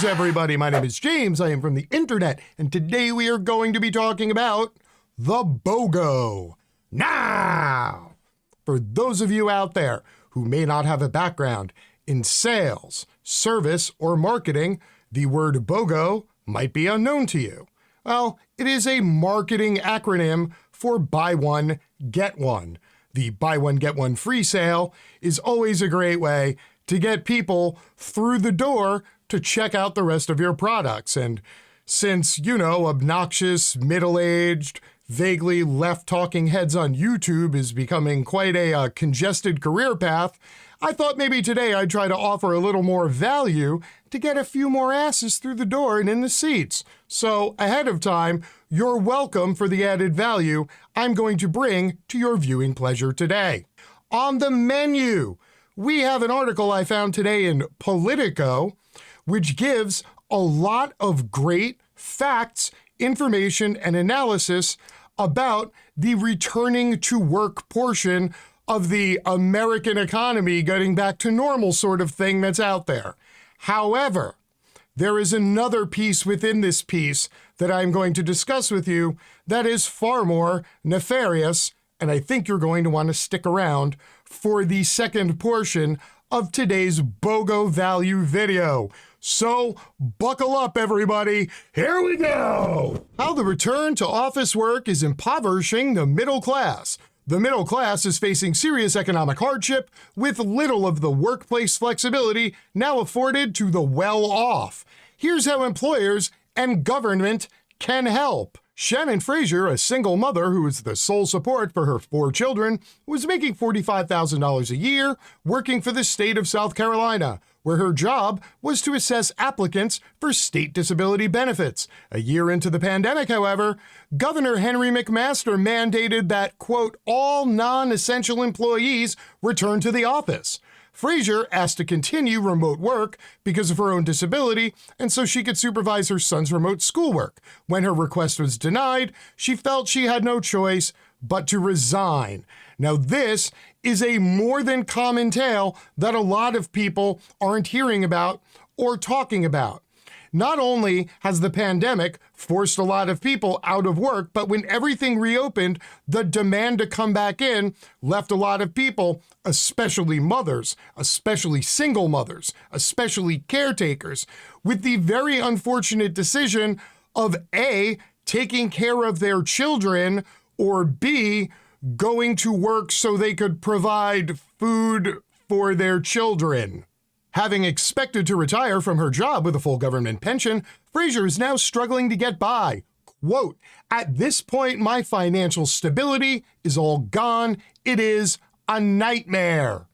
Greetings, everybody. My name is James. I am from the internet, and today we are going to be talking about the BOGO. Now, for those of you out there who may not have a background in sales, service, or marketing, the word BOGO might be unknown to you. Well, it is a marketing acronym for buy one, get one. The buy one, get one free sale is always a great way to get people through the door to check out the rest of your products. And since, obnoxious, middle-aged, vaguely left-talking heads on YouTube is becoming quite a congested career path, I thought maybe today I'd try to offer a little more value to get a few more asses through the door and in the seats. So ahead of time, you're welcome for the added value I'm going to bring to your viewing pleasure today. On the menu, we have an article I found today in Politico, which gives a lot of great facts, information, and analysis about the returning to work portion of the American economy getting back to normal sort of thing that's out there. However, there is another piece within this piece that I'm going to discuss with you that is far more nefarious, and I think you're going to want to stick around for the second portion of today's BOGO value video. So buckle up, everybody. Here we go. How the return to office work is impoverishing the middle class. The middle class is facing serious economic hardship with little of the workplace flexibility now afforded to the well-off. Here's how employers and government can help. Shannon Frazier, a single mother who is the sole support for her 4 children, was making $45,000 a year working for the state of South Carolina, where her job was to assess applicants for state disability benefits. A year into the pandemic, however, Governor Henry McMaster mandated that, quote, all non-essential employees return to the office. Frazier asked to continue remote work because of her own disability and so she could supervise her son's remote schoolwork. When her request was denied, she felt she had no choice but to resign. Now, this is a more than common tale that a lot of people aren't hearing about or talking about. Not only has the pandemic forced a lot of people out of work, but when everything reopened, the demand to come back in left a lot of people, especially mothers, especially single mothers, especially caretakers, with the very unfortunate decision of A, taking care of their children, or B, going to work so they could provide food for their children. Having expected to retire from her job with a full government pension, Frazier is now struggling to get by. Quote, at this point, my financial stability is all gone. It is a nightmare.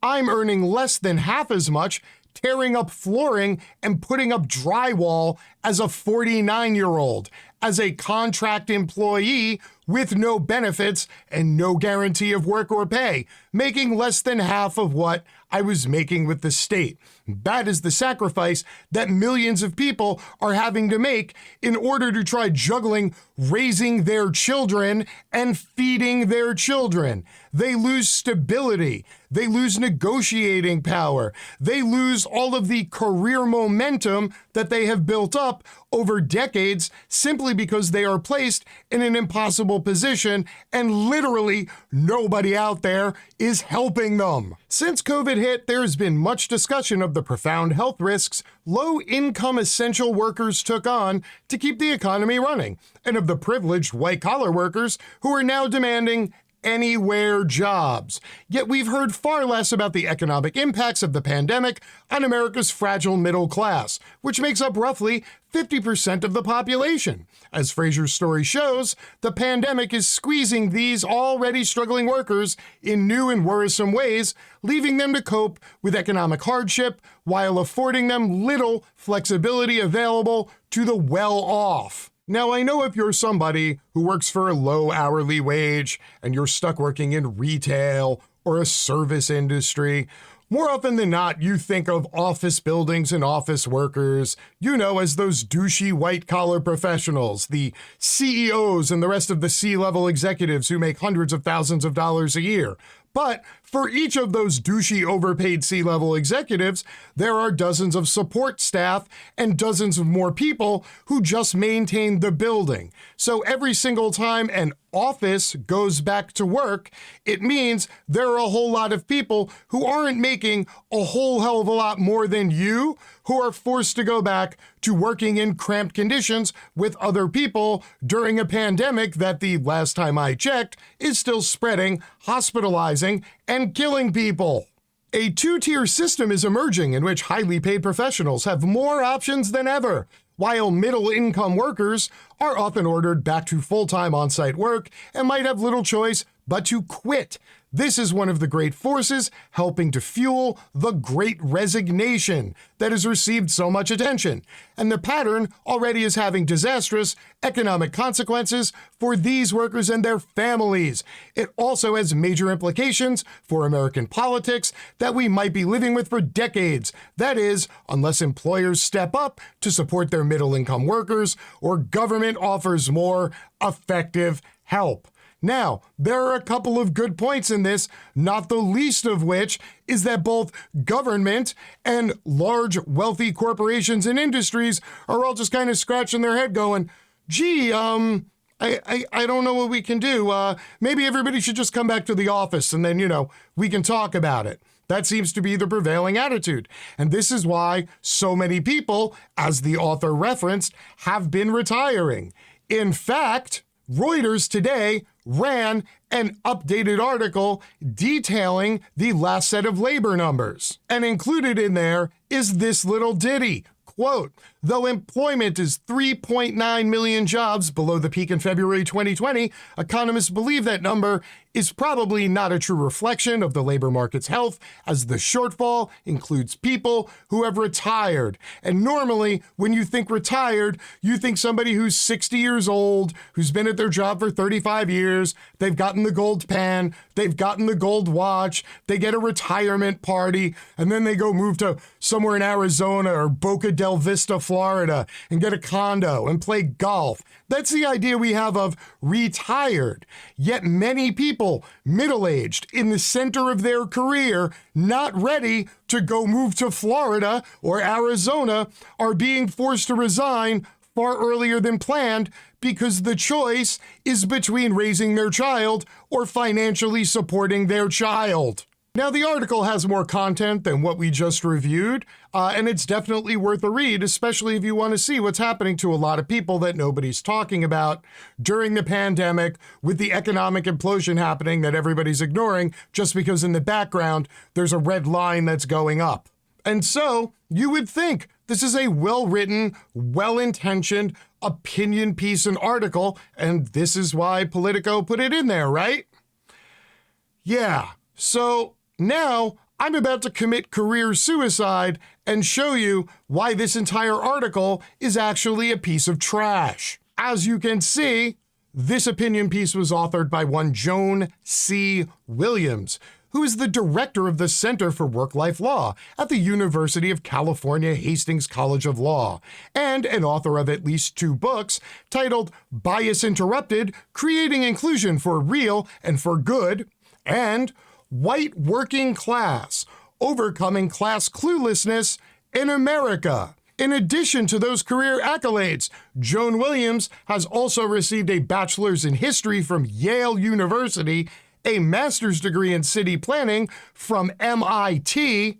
I'm earning less than half as much tearing up flooring and putting up drywall as a 49-year-old, as a contract employee with no benefits and no guarantee of work or pay, making less than half of what I was making with the state. That is the sacrifice that millions of people are having to make in order to try juggling raising their children and feeding their children. They lose stability. They lose negotiating power. They lose all of the career momentum that they have built up over decades simply because they are placed in an impossible position and literally nobody out there is helping them. Since COVID hit, there has been much discussion of the profound health risks low-income essential workers took on to keep the economy running, and of the privileged white-collar workers who are now demanding anywhere jobs. Yet we've heard far less about the economic impacts of the pandemic on America's fragile middle class, which makes up roughly 50% of the population. As Frazier's story shows, the pandemic is squeezing these already struggling workers in new and worrisome ways, leaving them to cope with economic hardship while affording them little flexibility available to the well-off. Now, I know if you're somebody who works for a low hourly wage and you're stuck working in retail or a service industry, more often than not, you think of office buildings and office workers, as those douchey white-collar professionals, the CEOs and the rest of the C-level executives who make hundreds of thousands of dollars a year. But for each of those douchey overpaid C-level executives, there are dozens of support staff and dozens of more people who just maintain the building. So every single time an office goes back to work, it means there are a whole lot of people who aren't making a whole hell of a lot more than you, who are forced to go back to working in cramped conditions with other people during a pandemic that, the last time I checked, is still spreading, hospitalizing, and killing people. A two-tier system is emerging in which highly paid professionals have more options than ever, while middle-income workers are often ordered back to full-time on-site work and might have little choice but to quit. This is one of the great forces helping to fuel the Great Resignation that has received so much attention, and the pattern already is having disastrous economic consequences for these workers and their families. It also has major implications for American politics that we might be living with for decades. That is, unless employers step up to support their middle-income workers or government offers more effective help. Now, there are a couple of good points in this, not the least of which is that both government and large wealthy corporations and industries are all just kind of scratching their head going, gee, I don't know what we can do. Maybe everybody should just come back to the office and then, we can talk about it. That seems to be the prevailing attitude. And this is why so many people, as the author referenced, have been retiring. In fact, Reuters today ran an updated article detailing the last set of labor numbers. And included in there is this little ditty. Quote, though employment is 3.9 million jobs below the peak in February 2020, economists believe that number is probably not a true reflection of the labor market's health, as the shortfall includes people who have retired. And normally, when you think retired, you think somebody who's 60 years old, who's been at their job for 35 years, they've gotten the gold pen, they've gotten the gold watch, they get a retirement party, and then they go move to somewhere in Arizona or Boca Del Vista, Florida, and get a condo and play golf. That's the idea we have of retired. Yet many people, middle-aged, in the center of their career, not ready to go move to Florida or Arizona, are being forced to resign far earlier than planned because the choice is between raising their child or financially supporting their child. Now, the article has more content than what we just reviewed, and it's definitely worth a read, especially if you want to see what's happening to a lot of people that nobody's talking about during the pandemic, with the economic implosion happening that everybody's ignoring just because in the background there's a red line that's going up. And so you would think this is a well-written, well-intentioned opinion piece and article, and this is why Politico put it in there, right? Yeah, so now I'm about to commit career suicide and show you why this entire article is actually a piece of trash. As you can see, this opinion piece was authored by one Joan C Williams, who is the director of the Center for Work-Life Law at the University of California Hastings College of Law, and an author of at least 2 books titled Bias Interrupted: Creating Inclusion for Real and for Good, and White Working Class: Overcoming Class Cluelessness in America. In addition to those career accolades, Joan Williams has also received a bachelor's in history from Yale University, a master's degree in city planning from MIT,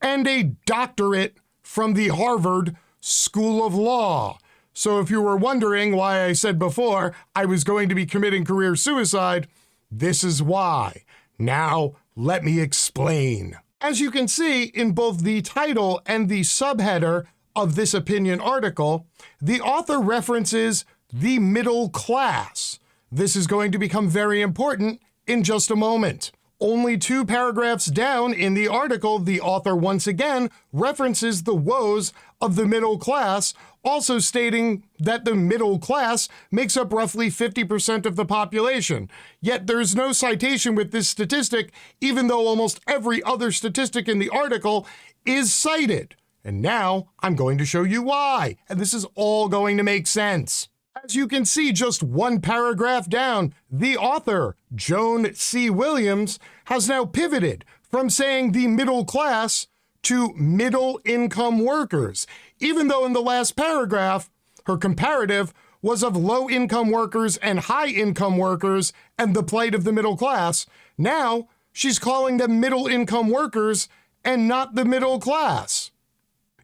and a doctorate from the Harvard School of Law. So if you were wondering why I said before I was going to be committing career suicide, this is why. Now, let me explain. As you can see in both the title and the subheader of this opinion article, the author references the middle class. This is going to become very important in just a moment. Only 2 paragraphs down in the article, the author once again references the woes of the middle class, also stating that the middle class makes up roughly 50% of the population. Yet there's no citation with this statistic, even though almost every other statistic in the article is cited. And now I'm going to show you why, and this is all going to make sense. As you can see just one paragraph down, the author, Joan C. Williams, has now pivoted from saying the middle class to middle-income workers, even though in the last paragraph, her comparative was of low-income workers and high-income workers and the plight of the middle class. Now, she's calling them middle-income workers and not the middle class.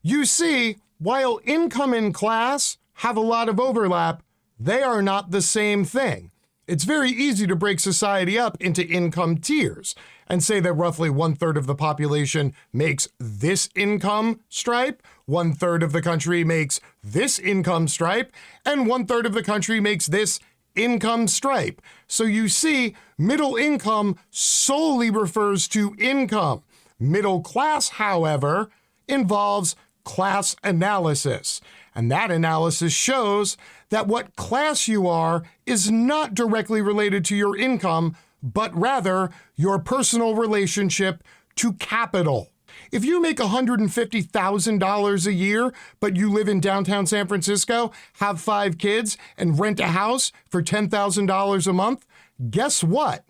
You see, while income and class have a lot of overlap, they are not the same thing. It's very easy to break society up into income tiers and say that roughly 1/3 of the population makes this income stripe, 1/3 of the country makes this income stripe, and 1/3 of the country makes this income stripe. So you see, middle income solely refers to income. Middle class, however, involves class analysis. And that analysis shows that what class you are is not directly related to your income, but rather your personal relationship to capital. If you make $150,000 a year, but you live in downtown San Francisco, have 5 kids, and rent a house for $10,000 a month, guess what?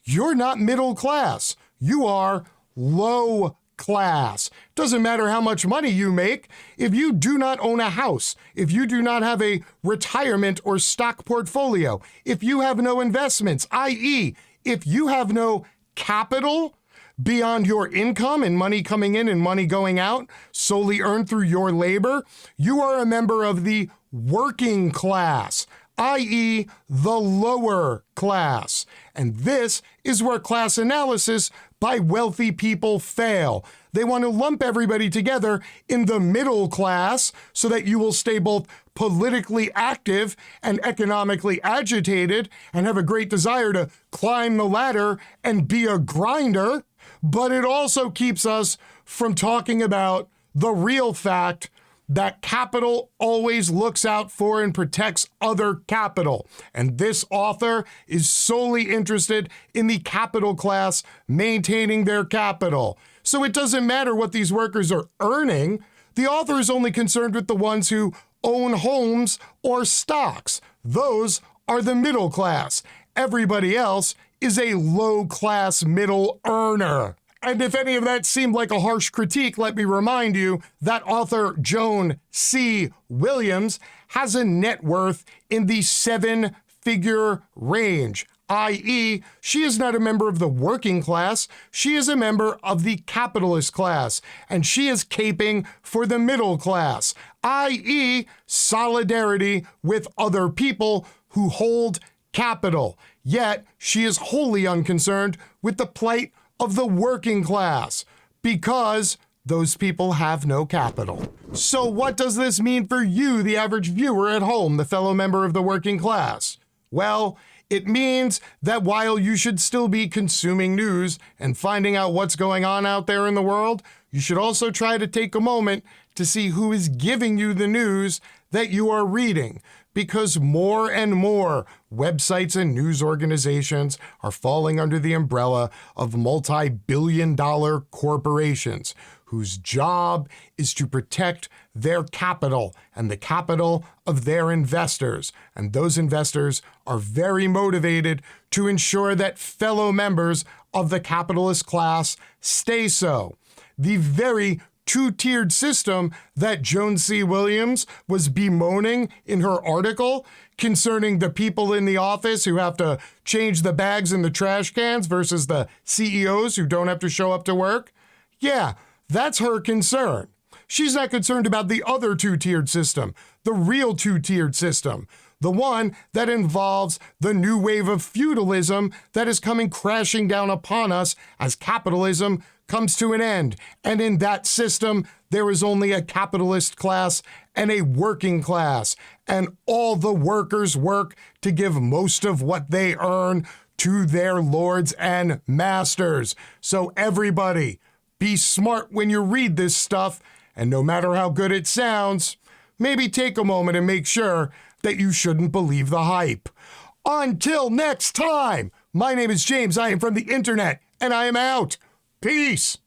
You're not middle class. You are low class. Doesn't matter how much money you make. If you do not own a house, if you do not have a retirement or stock portfolio, if you have no investments, i.e., if you have no capital beyond your income and money coming in and money going out, solely earned through your labor, you are a member of the working class, i.e., the lower class. And this is where class analysis by wealthy people fail. They want to lump everybody together in the middle class so that you will stay both politically active and economically agitated and have a great desire to climb the ladder and be a grinder. But it also keeps us from talking about the real fact that capital always looks out for and protects other capital. And this author is solely interested in the capital class maintaining their capital. So it doesn't matter what these workers are earning. The author is only concerned with the ones who own homes or stocks. Those are the middle class. Everybody else is a low-class middle earner. And if any of that seemed like a harsh critique, let me remind you that author Joan C. Williams has a net worth in the 7-figure range, i.e., she is not a member of the working class, she is a member of the capitalist class, and she is caping for the middle class, i.e., solidarity with other people who hold capital. Yet, she is wholly unconcerned with the plight of the working class, because those people have no capital. So what does this mean for you, the average viewer at home, the fellow member of the working class? Well, it means that while you should still be consuming news and finding out what's going on out there in the world, you should also try to take a moment to see who is giving you the news that you are reading, because more and more websites and news organizations are falling under the umbrella of multi-billion-dollar corporations whose job is to protect their capital and the capital of their investors. And those investors are very motivated to ensure that fellow members of the capitalist class stay so. The very two-tiered system that Joan C. Williams was bemoaning in her article concerning the people in the office who have to change the bags in the trash cans versus the CEOs who don't have to show up to work. Yeah, that's her concern. She's not concerned about the other two-tiered system, the real two-tiered system, the one that involves the new wave of feudalism that is coming crashing down upon us as capitalism comes to an end. And in that system, there is only a capitalist class and a working class, and all the workers work to give most of what they earn to their lords and masters. So everybody, be smart when you read this stuff, and no matter how good it sounds, maybe take a moment and make sure that you shouldn't believe the hype. Until next time, my name is James. I am from the internet, and I am out. Peace.